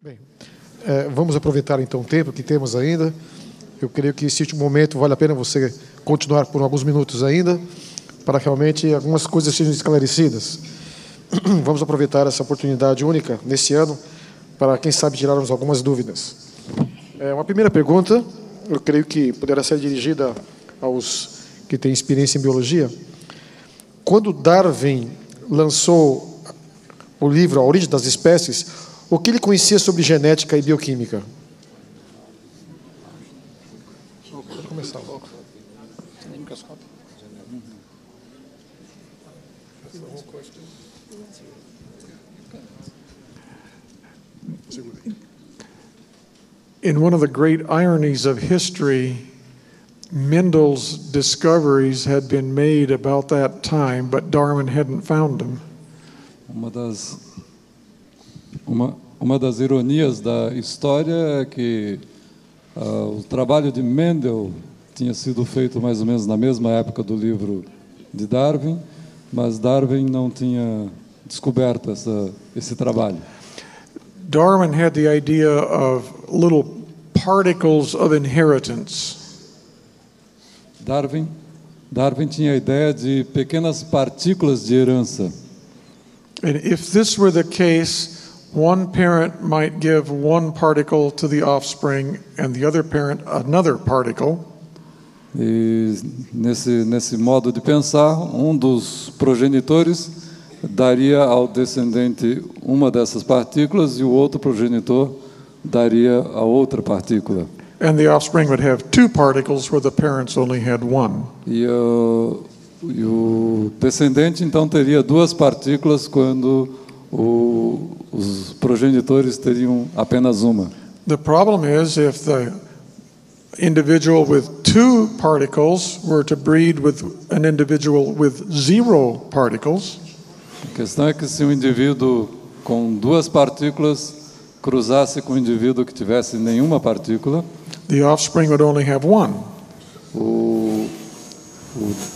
Bem, vamos aproveitar então o tempo que temos ainda. Eu creio que esse último momento vale a pena você continuar por alguns minutos ainda, para que realmente algumas coisas sejam esclarecidas. Vamos aproveitar essa oportunidade única nesse ano para, quem sabe, tirarmos algumas dúvidas. Uma primeira pergunta, eu creio que poderá ser dirigida aos que têm experiência em biologia. Quando Darwin lançou o livro A Origem das Espécies, o que ele conhecia sobre genética e bioquímica? Pode começar logo. In one of the great ironies of history, Mendel's discoveries had been made about that time, but Darwin hadn't found them. Uma das ironias da história é que o trabalho de Mendel tinha sido feito mais ou menos na mesma época do livro de Darwin, mas Darwin não tinha descoberto esse trabalho. Darwin had the idea of little particles of inheritance. Darwin tinha a ideia de pequenas partículas de herança. And if this were the case, one parent might give one particle to the offspring and the other parent another particle. E nesse modo de pensar, dos progenitores daria ao descendente uma dessas partículas e o outro progenitor daria a outra partícula. And the offspring would have two particles where the parents only had one. E o descendente então teria duas partículas quando os progenitores teriam apenas uma. The problem is if the individual with two particles were to breed with an individual with zero particles. A questão é que se um indivíduo com duas partículas cruzasse com um indivíduo que tivesse nenhuma partícula, the offspring would only have one. O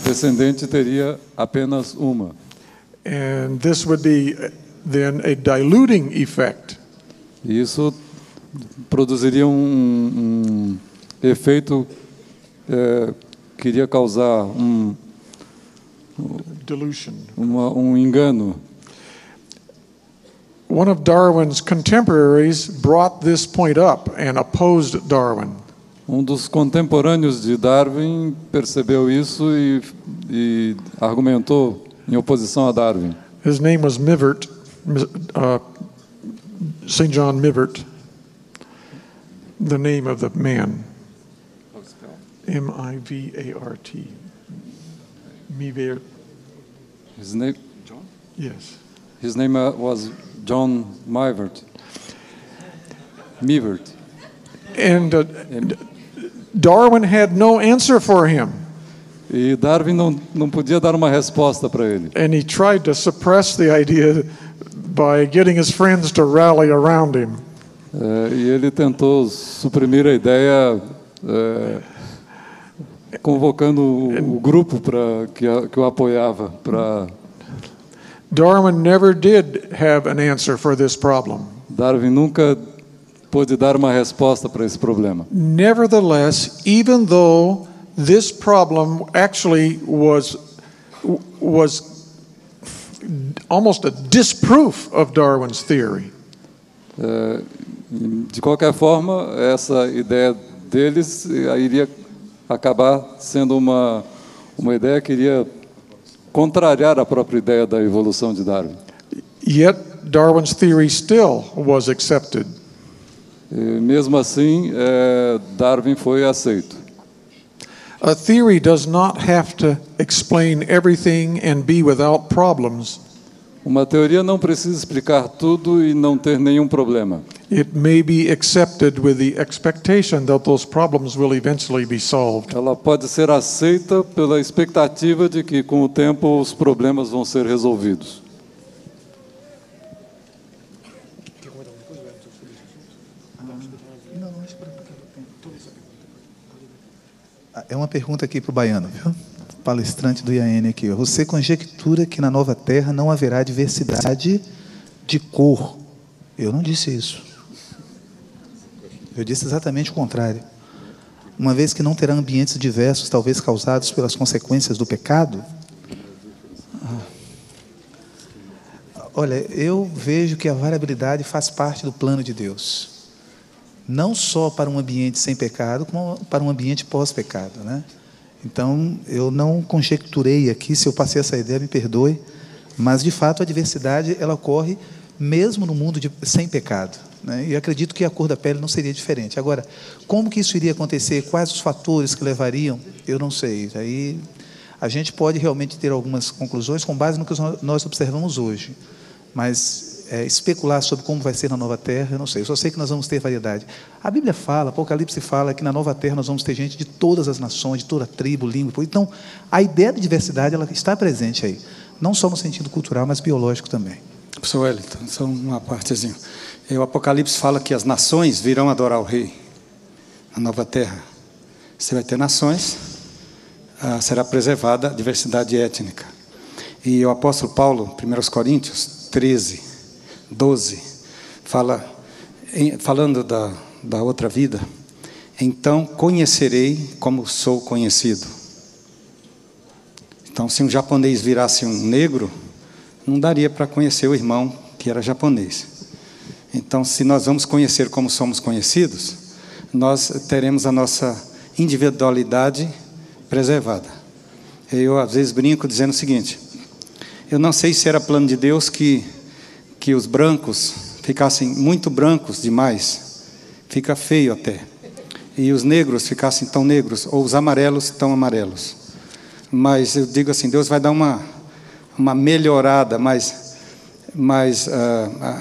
descendente teria apenas uma. And this would be then a diluting effect. E isso produziria um efeito que iria causar Dilution. um engano. One of Darwin's contemporaries brought this point up and opposed Darwin. Dos contemporâneos de Darwin percebeu isso e argumentou em oposição a Darwin. His name was Mivart, St. John Mivart, the name of the man. M-I-V-A-R-T. Mivart. His name? John? Yes. His name was John Mivart. And Darwin had no answer for him. E Darwin não podia dar uma resposta para ele. And he tried to suppress the idea by getting his friends to rally around him. E ele tentou suprimir a ideia convocando o grupo que o apoiava para. Darwin never did have an answer for this problem. Darwin nunca pôde dar uma resposta para esse problema. Nevertheless, even though this problem actually was almost a disproof of Darwin's theory. De qualquer forma, essa ideia deles iria acabar sendo uma ideia que iria contrariar a própria ideia da evolução de Darwin. Yet Darwin's theory still was accepted. Mesmo assim, Darwin foi aceito. A theory does not have to explain everything and be without problems. Uma teoria não precisa explicar tudo e não ter nenhum problema. It may be accepted with the expectation that those problems will eventually be solved. Ela pode ser aceita pela expectativa de que com o tempo os problemas vão ser resolvidos. É uma pergunta aqui para o Baiano, viu? Palestrante do IAN aqui. Você conjectura que na nova Terra não haverá diversidade de cor. Eu não disse isso. Eu disse exatamente o contrário. Uma vez que não terá ambientes diversos, talvez causados pelas consequências do pecado. Olha, eu vejo que a variabilidade faz parte do plano de Deus. Não só para um ambiente sem pecado, como para um ambiente pós-pecado, né? Então, eu não conjecturei aqui, se eu passei essa ideia, me perdoe, mas, de fato, a diversidade, ela ocorre mesmo no mundo sem pecado, né? E acredito que a cor da pele não seria diferente. Agora, como que isso iria acontecer? Quais os fatores que levariam? Eu não sei. Aí a gente pode realmente ter algumas conclusões com base no que nós observamos hoje. Mas especular sobre como vai ser na nova terra, eu não sei. Eu só sei que nós vamos ter variedade. A Bíblia fala, Apocalipse fala que na nova terra nós vamos ter gente de todas as nações, de toda tribo, língua. Então, a ideia de diversidade, ela está presente aí. Não só no sentido cultural, mas biológico também. Professor Wellington, só uma partezinha. O Apocalipse fala que as nações virão adorar o Rei na nova terra. Você vai ter nações, será preservada a diversidade étnica. E o apóstolo Paulo, 1 Coríntios 13, 12, falando da outra vida, então conhecerei como sou conhecido. Então, se um japonês virasse um negro, não daria para conhecer o irmão que era japonês. Então, se nós vamos conhecer como somos conhecidos, nós teremos a nossa individualidade preservada. Eu, às vezes, brinco dizendo o seguinte: eu não sei se era plano de Deus que os brancos ficassem muito brancos demais, fica feio até, e os negros ficassem tão negros, ou os amarelos tão amarelos. Mas eu digo assim, Deus vai dar uma melhorada, mas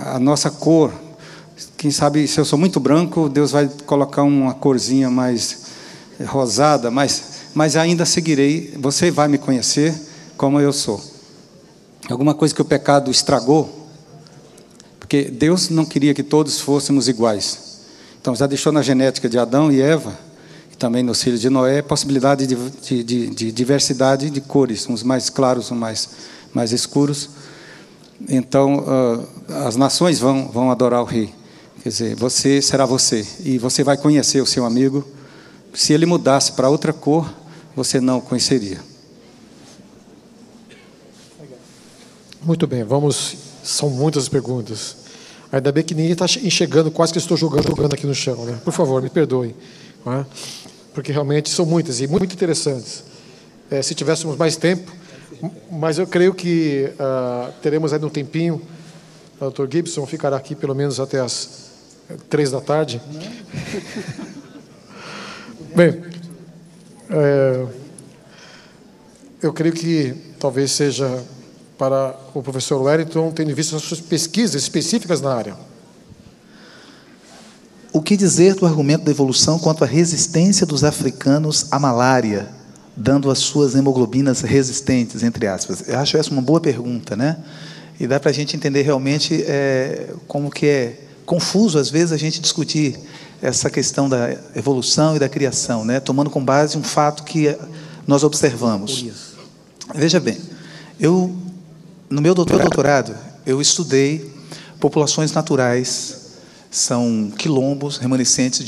a nossa cor, quem sabe, se eu sou muito branco, Deus vai colocar uma corzinha mais rosada, mas ainda seguirei, você vai me conhecer como eu sou. Alguma coisa que o pecado estragou, porque Deus não queria que todos fôssemos iguais. Então, já deixou na genética de Adão e Eva, e também nos filhos de Noé, a possibilidade de diversidade de cores, uns mais claros, uns mais escuros. Então, as nações vão adorar o Rei. Quer dizer, você será você, e você vai conhecer o seu amigo. Se ele mudasse para outra cor, você não o conheceria. Muito bem, são muitas perguntas. Ainda bem que ninguém está enxergando, quase que eu estou jogando aqui no chão, né? Por favor, me perdoem, né? Porque realmente são muitas e muito interessantes. Se tivéssemos mais tempo, mas eu creio que teremos ainda um tempinho. O Dr. Gibson ficará aqui pelo menos até as 3 da tarde. Bem, eu creio que talvez seja para o professor Wellington, tendo visto as suas pesquisas específicas na área. O que dizer do argumento da evolução quanto à resistência dos africanos à malária, dando as suas hemoglobinas resistentes, entre aspas? Eu acho essa uma boa pergunta, né? E dá para a gente entender realmente como que é confuso, às vezes, a gente discutir essa questão da evolução e da criação, né? Tomando como base um fato que nós observamos. Veja bem, no meu doutorado, eu estudei populações naturais, são quilombos, remanescentes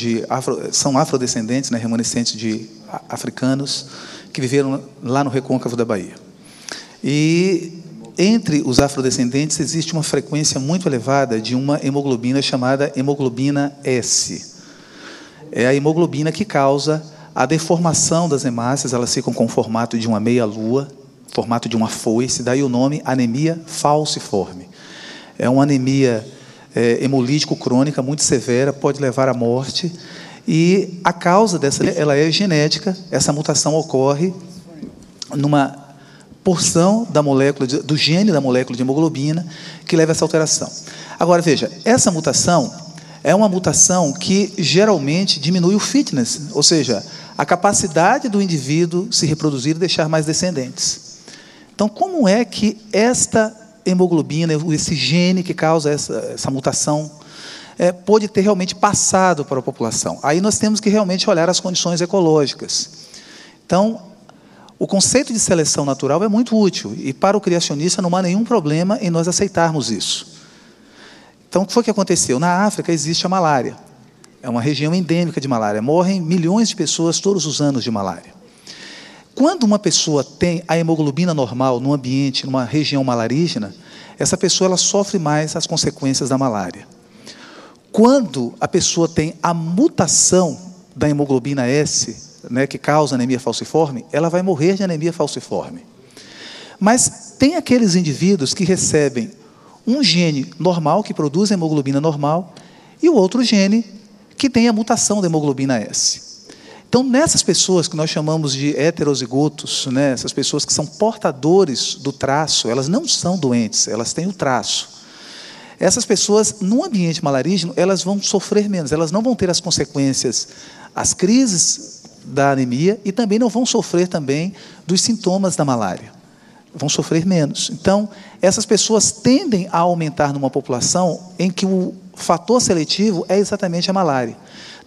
são afrodescendentes, né, remanescentes de africanos, que viveram lá no recôncavo da Bahia. E entre os afrodescendentes existe uma frequência muito elevada de uma hemoglobina chamada hemoglobina S. É a hemoglobina que causa a deformação das hemácias, elas ficam com o formato de uma meia-lua, formato de uma foice, daí o nome anemia falciforme. É uma anemia hemolítico crônica muito severa, pode levar à morte, e a causa dessa, ela é genética. Essa mutação ocorre numa porção da molécula, do gene da molécula de hemoglobina, que leva a essa alteração. Agora, veja, essa mutação é uma mutação que geralmente diminui o fitness, ou seja, a capacidade do indivíduo se reproduzir e deixar mais descendentes. Então, como é que esta hemoglobina, esse gene que causa essa mutação, pode ter realmente passado para a população? Aí nós temos que realmente olhar as condições ecológicas. Então, o conceito de seleção natural é muito útil, e para o criacionista não há nenhum problema em nós aceitarmos isso. Então, o que foi que aconteceu? Na África existe a malária. É uma região endêmica de malária. Morrem milhões de pessoas todos os anos de malária. Quando uma pessoa tem a hemoglobina normal num ambiente, numa região malarígena, essa pessoa ela sofre mais as consequências da malária. Quando a pessoa tem a mutação da hemoglobina S, né, que causa anemia falciforme, ela vai morrer de anemia falciforme. Mas tem aqueles indivíduos que recebem um gene normal, que produz a hemoglobina normal, e o outro gene que tem a mutação da hemoglobina S. Então, nessas pessoas que nós chamamos de heterozigotos, né, essas pessoas que são portadores do traço, elas não são doentes, elas têm o traço. Essas pessoas, num ambiente malarígeno, elas vão sofrer menos, elas não vão ter as consequências, as crises da anemia, e também não vão sofrer também dos sintomas da malária. Vão sofrer menos. Então, essas pessoas tendem a aumentar numa população em que o fator seletivo é exatamente a malária.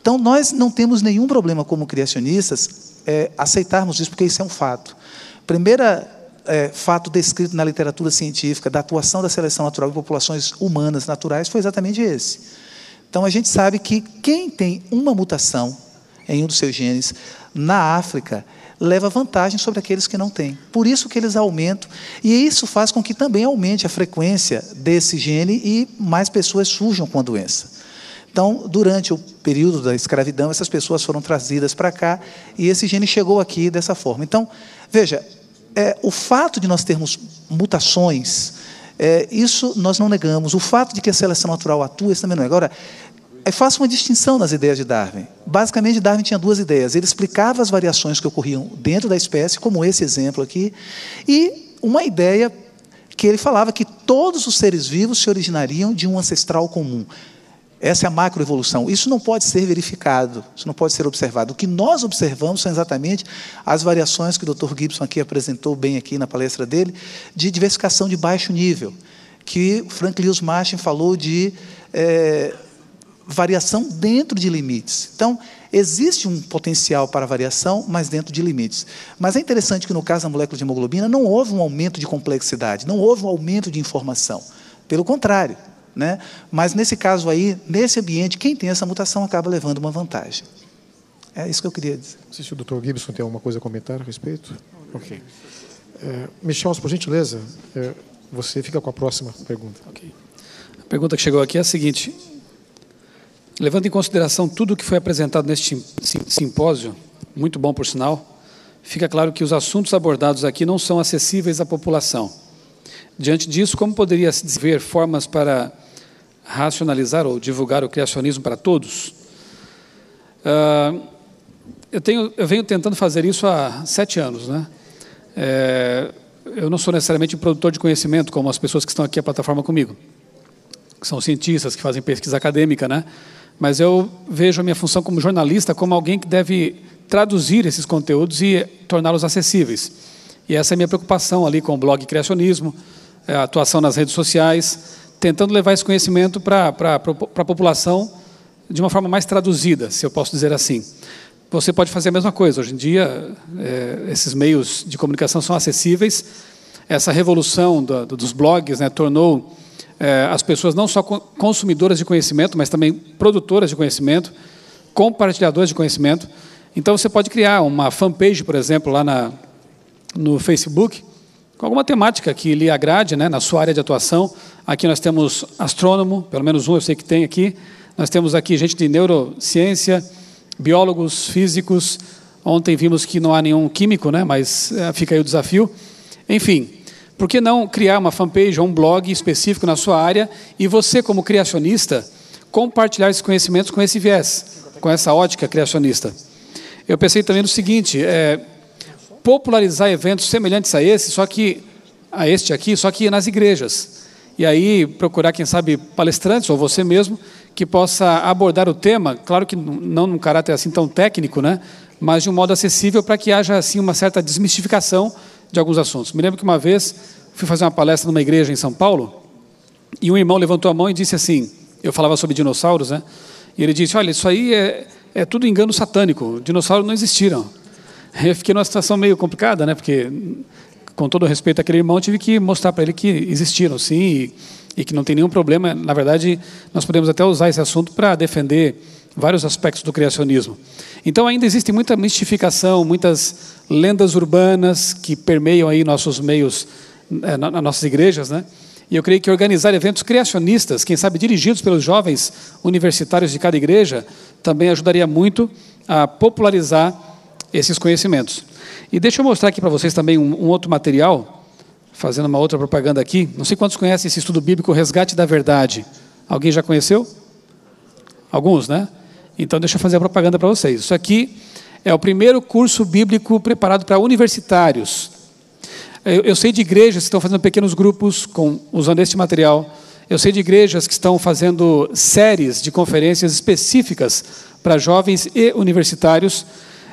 Então, nós não temos nenhum problema como criacionistas aceitarmos isso, porque isso é um fato. Primeiro fato descrito na literatura científica da atuação da seleção natural em populações humanas naturais foi exatamente esse. Então, a gente sabe que quem tem uma mutação em um dos seus genes na África leva vantagem sobre aqueles que não têm. Por isso que eles aumentam, e isso faz com que também aumente a frequência desse gene e mais pessoas surjam com a doença. Então, durante o período da escravidão, essas pessoas foram trazidas para cá e esse gene chegou aqui dessa forma. Então, veja, o fato de nós termos mutações, isso nós não negamos. O fato de que a seleção natural atua, isso também não é. Agora, faço uma distinção nas ideias de Darwin. Basicamente, Darwin tinha duas ideias. Ele explicava as variações que ocorriam dentro da espécie, como esse exemplo aqui, e uma ideia que ele falava que todos os seres vivos se originariam de um ancestral comum. Essa é a macroevolução. Isso não pode ser verificado, isso não pode ser observado. O que nós observamos são exatamente as variações que o Dr. Gibson aqui apresentou bem aqui na palestra dele, de diversificação de baixo nível, que Frank Lewis Martin falou de variação dentro de limites. Então, existe um potencial para variação, mas dentro de limites. Mas é interessante que, no caso da molécula de hemoglobina, não houve um aumento de complexidade, não houve um aumento de informação. Pelo contrário, né? Mas, nesse caso aí, nesse ambiente, quem tem essa mutação acaba levando uma vantagem. É isso que eu queria dizer. Não sei se o Dr. Gibson tem alguma coisa a comentar a respeito. Ok. Michel, por gentileza, você fica com a próxima pergunta. Okay. A pergunta que chegou aqui é a seguinte: levando em consideração tudo o que foi apresentado neste simpósio, muito bom por sinal, fica claro que os assuntos abordados aqui não são acessíveis à população. Diante disso, como poderia se desenvolver formas para racionalizar ou divulgar o criacionismo para todos? Eu venho tentando fazer isso há 7 anos, né? Eu não sou necessariamente um produtor de conhecimento, como as pessoas que estão aqui à plataforma comigo, que são cientistas, que fazem pesquisa acadêmica, né? Mas eu vejo a minha função como jornalista como alguém que deve traduzir esses conteúdos e torná-los acessíveis. E essa é a minha preocupação ali com o blog Criacionismo, a atuação nas redes sociais, tentando levar esse conhecimento para a população de uma forma mais traduzida, se eu posso dizer assim. Você pode fazer a mesma coisa. Hoje em dia, esses meios de comunicação são acessíveis. Essa revolução dos blogs, né, tornou as pessoas não só consumidoras de conhecimento, mas também produtoras de conhecimento, compartilhadoras de conhecimento. Então, você pode criar uma fanpage, por exemplo, lá no Facebook, com alguma temática que lhe agrade, né, na sua área de atuação. Aqui nós temos astrônomo, pelo menos um eu sei que tem aqui. Nós temos aqui gente de neurociência, biólogos, físicos. Ontem vimos que não há nenhum químico, né, mas fica aí o desafio. Enfim, por que não criar uma fanpage ou um blog específico na sua área e você, como criacionista, compartilhar esses conhecimentos com esse viés, com essa ótica criacionista? Eu pensei também no seguinte: popularizar eventos semelhantes a este aqui, só que nas igrejas. E aí procurar, quem sabe, palestrantes, ou você mesmo, que possa abordar o tema, claro que não num caráter assim tão técnico, né, mas de um modo acessível, para que haja assim uma certa desmistificação de alguns assuntos. Me lembro que uma vez fui fazer uma palestra numa igreja em São Paulo, e um irmão levantou a mão e disse assim, eu falava sobre dinossauros, né, e ele disse: olha, isso aí é tudo engano satânico, dinossauros não existiram. Eu fiquei numa situação meio complicada, né? Porque, com todo o respeito àquele irmão, tive que mostrar para ele que existiram, sim, e que não tem nenhum problema. Na verdade, nós podemos até usar esse assunto para defender vários aspectos do criacionismo. Então ainda existe muita mistificação, muitas lendas urbanas que permeiam aí nossos meios, nas nossas igrejas, né? E eu creio que organizar eventos criacionistas, quem sabe dirigidos pelos jovens universitários de cada igreja, também ajudaria muito a popularizar esses conhecimentos. E deixa eu mostrar aqui para vocês também um outro material, fazendo uma outra propaganda aqui. Não sei quantos conhecem esse estudo bíblico, Resgate da Verdade. Alguém já conheceu? Alguns, né? Então deixa eu fazer a propaganda para vocês. Isso aqui é o primeiro curso bíblico preparado para universitários. Eu sei de igrejas que estão fazendo pequenos grupos usando este material. Eu sei de igrejas que estão fazendo séries de conferências específicas para jovens e universitários.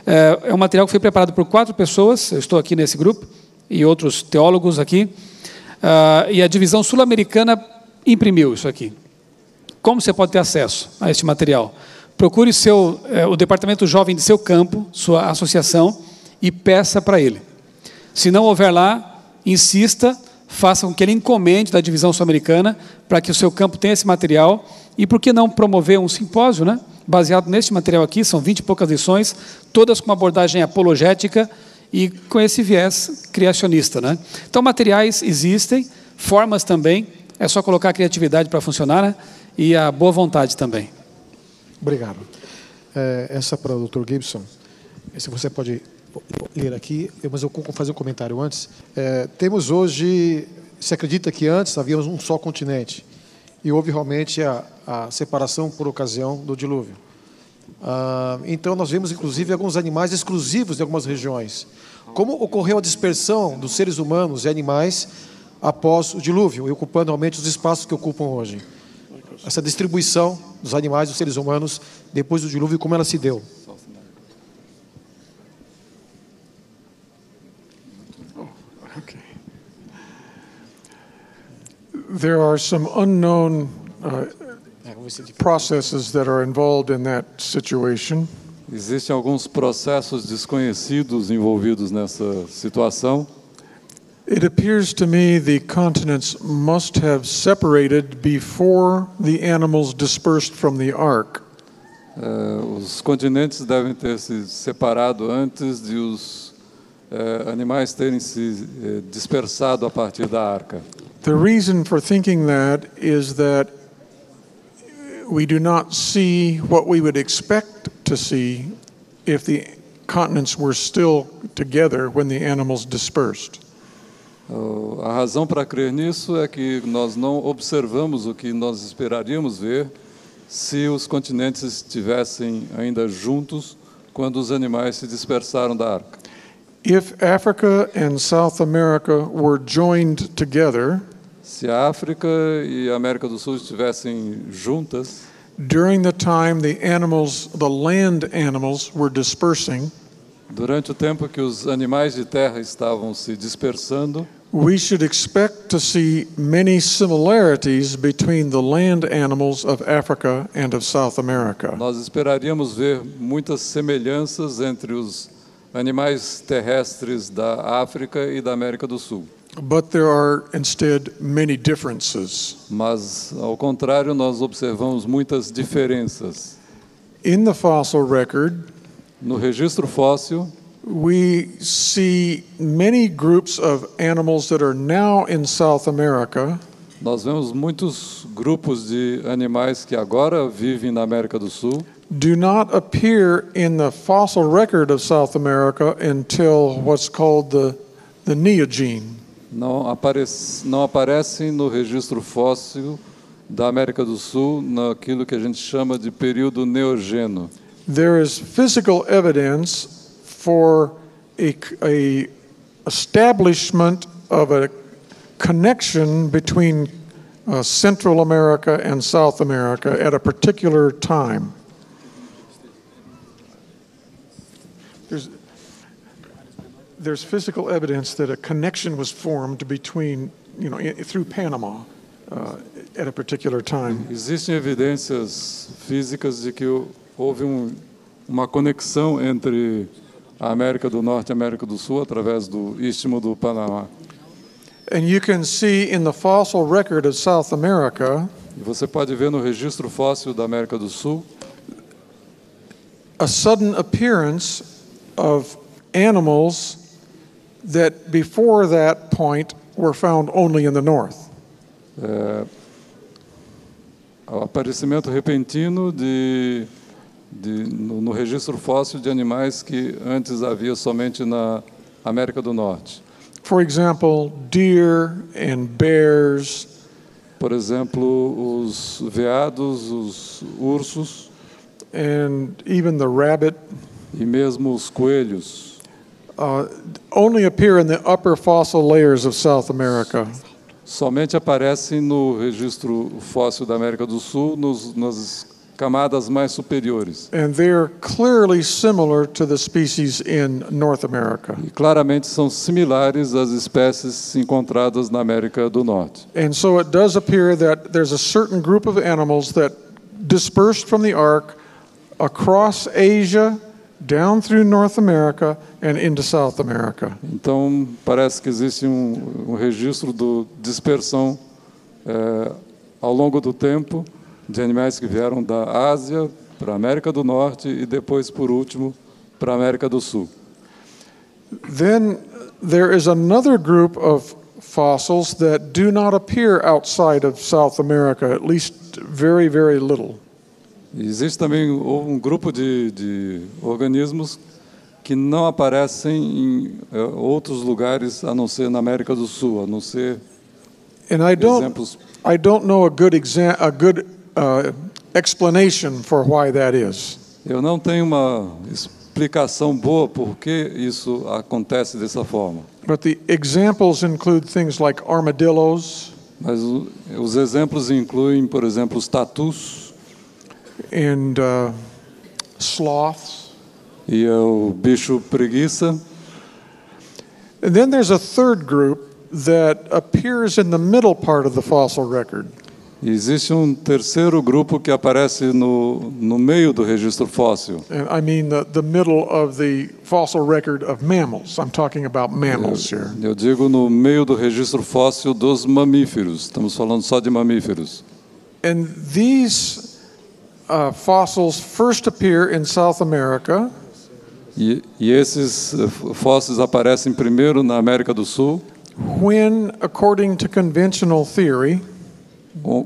É um material que foi preparado por 4 pessoas, eu estou aqui nesse grupo, e outros teólogos aqui. E a divisão sul-americana imprimiu isso aqui. Como você pode ter acesso a este material? Procure o departamento jovem de seu campo, sua associação, e peça para ele. Se não houver lá, insista, faça com que ele encomende da divisão sul-americana para que o seu campo tenha esse material. E por que não promover um simpósio, né? Baseado neste material aqui, são 20 e poucas lições, todas com uma abordagem apologética e com esse viés criacionista, né? Então, materiais existem, formas também, é só colocar a criatividade para funcionar, né? E a boa vontade também. Obrigado. Essa para o Dr. Gibson, se você pode ler aqui, mas eu vou fazer um comentário antes. Temos hoje, se acredita que antes havíamos um só continente, e houve realmente a separação por ocasião do dilúvio. Então nós vemos inclusive alguns animais exclusivos de algumas regiões. Como ocorreu a dispersão dos seres humanos e animais após o dilúvio, e ocupando realmente os espaços que ocupam hoje? Essa distribuição dos animais e dos seres humanos depois do dilúvio, como ela se deu? Okay. There are some unknown processes that are involved in that situation. Existem alguns processos desconhecidos envolvidos nessa situação. It appears to me the continents must have separated before the animals dispersed from the ark. Os continentes devem ter se separado antes de os animais terem se dispersado a partir da arca. The reason for thinking that is that we do not see what we would expect to see if the continents were still together when the animals dispersed. A razão para crer nisso é que nós não observamos o que nós esperaríamos ver se os continentes estivessem ainda juntos quando os animais se dispersaram da arca. If Africa and South America were joined together, se a África e a América do Sul estivessem juntas, during the time the land animals were dispersing, durante o tempo que os animais de terra estavam se dispersando, we should expect to see many similarities between the land animals of Africa and of South America. Nós esperaríamos ver muitas semelhanças entre os animais terrestres da África e da América do Sul. But there are instead many differences. Mas, ao contrário, nós observamos muitas diferenças. In the fossil record, no registro fóssil, we see many groups of animals that are now in South America. Nós vemos muitos grupos de animais que agora vivem na América do Sul. Do not appear in the fossil record of South America until what's called the Neogene. Não aparecem no registro fóssil da América do Sul naquilo que a gente chama de período neogeno. There is physical evidence for a establishment of a connection between Central America and South America at a particular time. There's physical evidence that a connection was formed between, through Panama at a particular time. Existem evidências físicas de que houve uma conexão entre a América do Norte e a América do Sul através do Istmo do Panamá. And you can see in the fossil record of South America, e você pode ver no registro fóssil da América do Sul, a sudden appearance of animals that before that point were found only in the north. O aparecimento repentino no registro fóssil de animais que antes havia somente na América do Norte. For example, deer and bears. Por exemplo, os veados, os ursos, And even the rabbit e mesmo os coelhos only appear in the upper fossil layers of South America. somente aparecem no registro fóssil da América do Sul, nas camadas mais superiores. And they're clearly similar to the species in North America. E claramente são similares às espécies encontradas na América do Norte. And so it does appear that there's a certain group of animals that dispersed from the ark across Asia, down through North America, and into South America. Então, parece que existe um registro de dispersão ao longo do tempo de animais que vieram da Ásia para a América do Norte e depois, por último, para a América do Sul. Then there is another group of fossils that do not appear outside of South America, at least very, very little. E existe também um grupo de organismos que não aparecem em outros lugares a não ser na América do Sul, a não ser exemplos. I don't know a good explanation for why that is. Eu não tenho uma explicação boa por que isso acontece dessa forma. But the examples include things like armadillos. Mas os exemplos incluem, por exemplo, os tatus And sloths. e o bicho preguiça. And then there's a third group that appears in the middle part of the fossil record. E existe um terceiro grupo que aparece no meio do registro fóssil. And I mean the middle of the fossil record of mammals. I'm talking about mammals here. Eu digo no meio do registro fóssil dos mamíferos. Estamos falando só de mamíferos. And these fossils first appear in South America. E esses fósseis aparecem primeiro na América do Sul, When, according to conventional theory,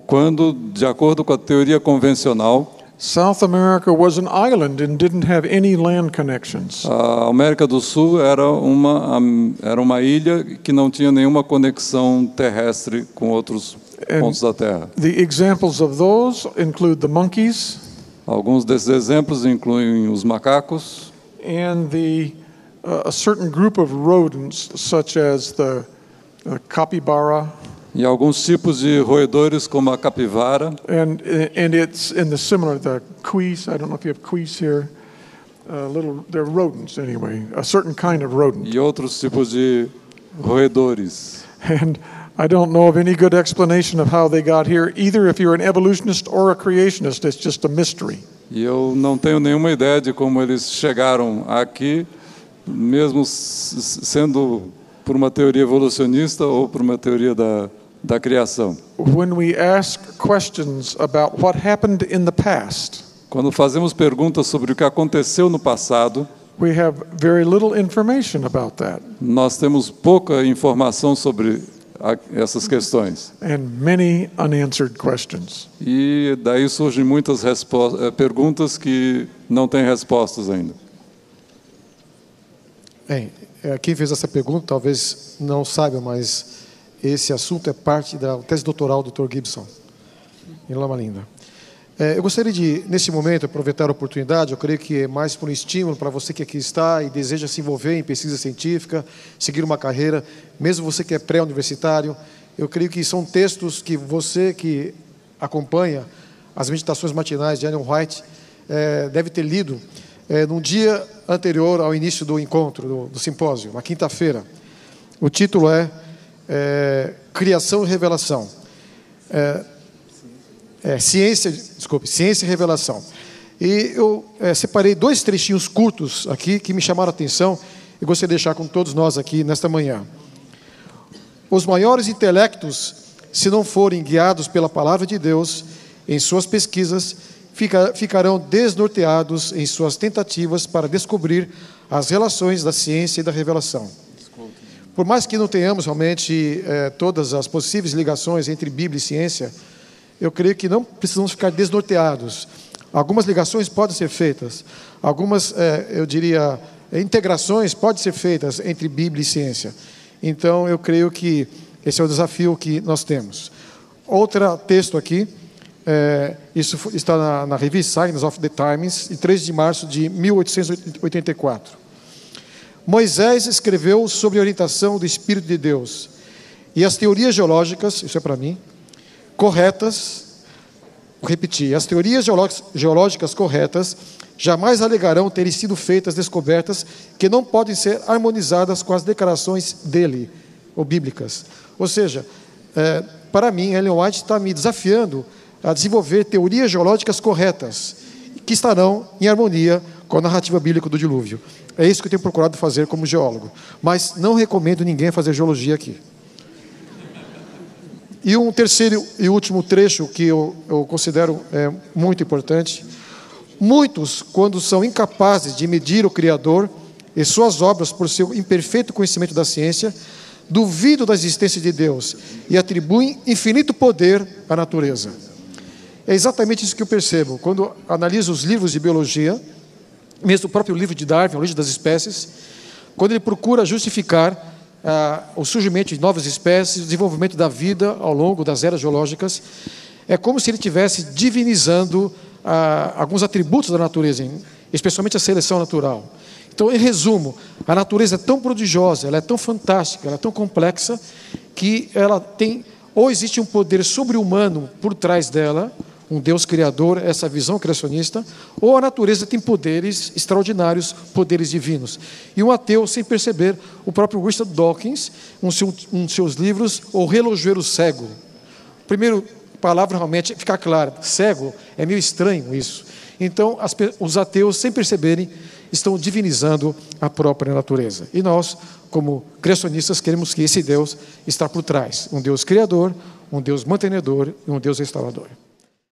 quando, de acordo com a teoria convencional, South America was an island and didn't have any land connections. a América do Sul era uma ilha que não tinha nenhuma conexão terrestre com outros pontos da Terra. The examples of those include the monkeys Alguns desses exemplos incluem os macacos and a certain group of rodents, such as the capybara. e alguns tipos de roedores, como a capivara, And it's in the similar, the quees. I don't know if you have quees here. They're rodents anyway, a certain kind of rodent. e outros tipos de roedores. And I don't know of any good explanation of how they got here, either if you're an evolutionist or a creationist. It's just a mystery. E eu não tenho nenhuma ideia de como eles chegaram aqui, mesmo sendo por uma teoria evolucionista ou por uma teoria da criação. When we ask questions about what happened in the past, Quando fazemos perguntas sobre o que aconteceu no passado, we have very little information about that, nós temos pouca informação sobre essas questões. and many unanswered questions. E daí surgem muitas perguntas que não têm respostas ainda. Bem, quem fez essa pergunta talvez não saiba, mas esse assunto é parte da tese doutoral do Dr. Gibson, em Loma Linda. Eu gostaria de, nesse momento, aproveitar a oportunidade. Eu creio que é mais por um estímulo para você que aqui está e deseja se envolver em pesquisa científica, seguir uma carreira, mesmo você que é pré-universitário. Eu creio que são textos que você que acompanha as meditações matinais de Ellen White deve ter lido num dia anterior ao início do encontro, do simpósio, na quinta-feira. O título é Criação e Revelação. Ciência e Revelação. E eu separei 2 trechinhos curtos aqui que me chamaram a atenção e gostaria de deixar com todos nós aqui nesta manhã. Os maiores intelectos, se não forem guiados pela palavra de Deus em suas pesquisas, ficarão desnorteados em suas tentativas para descobrir as relações da ciência e da revelação. Por mais que não tenhamos realmente todas as possíveis ligações entre Bíblia e ciência, eu creio que não precisamos ficar desnorteados. Algumas ligações podem ser feitas, algumas, eu diria, integrações podem ser feitas entre Bíblia e ciência. Então, eu creio que esse é o desafio que nós temos. Outro texto aqui, isso está na revista Signs of the Times, de 3 de março de 1884. Moisés escreveu sobre a orientação do Espírito de Deus, e as teorias geológicas, isso é para mim, corretas, vou repetir, as teorias geológicas corretas jamais alegarão terem sido feitas descobertas que não podem ser harmonizadas com as declarações dele, ou bíblicas. Ou seja, para mim, Ellen White está me desafiando a desenvolver teorias geológicas corretas, que estarão em harmonia com a narrativa bíblica do dilúvio. É isso que eu tenho procurado fazer como geólogo. Mas não recomendo ninguém fazer geologia aqui. E um terceiro e último trecho que eu considero muito importante. Muitos, quando são incapazes de medir o Criador e suas obras por seu imperfeito conhecimento da ciência, duvidam da existência de Deus e atribuem infinito poder à natureza. É exatamente isso que eu percebo quando analiso os livros de biologia, mesmo o próprio livro de Darwin, A Origem das Espécies, quando ele procura justificar o surgimento de novas espécies, o desenvolvimento da vida ao longo das eras geológicas, é como se ele estivesse divinizando alguns atributos da natureza, especialmente a seleção natural. Então, em resumo, a natureza é tão prodigiosa, ela é tão fantástica, ela é tão complexa, que ela tem, ou existe um poder sobre-humano por trás dela, um Deus criador, essa visão criacionista, ou a natureza tem poderes extraordinários, poderes divinos. E um ateu, sem perceber, o próprio Richard Dawkins, um de seus livros, O Relojoeiro Cego. Primeiro palavra realmente fica clara, cego, é meio estranho isso. Então, os ateus, sem perceberem, estão divinizando a própria natureza. E nós, como criacionistas, queremos que esse Deus está por trás. Um Deus criador, um Deus mantenedor e um Deus restaurador.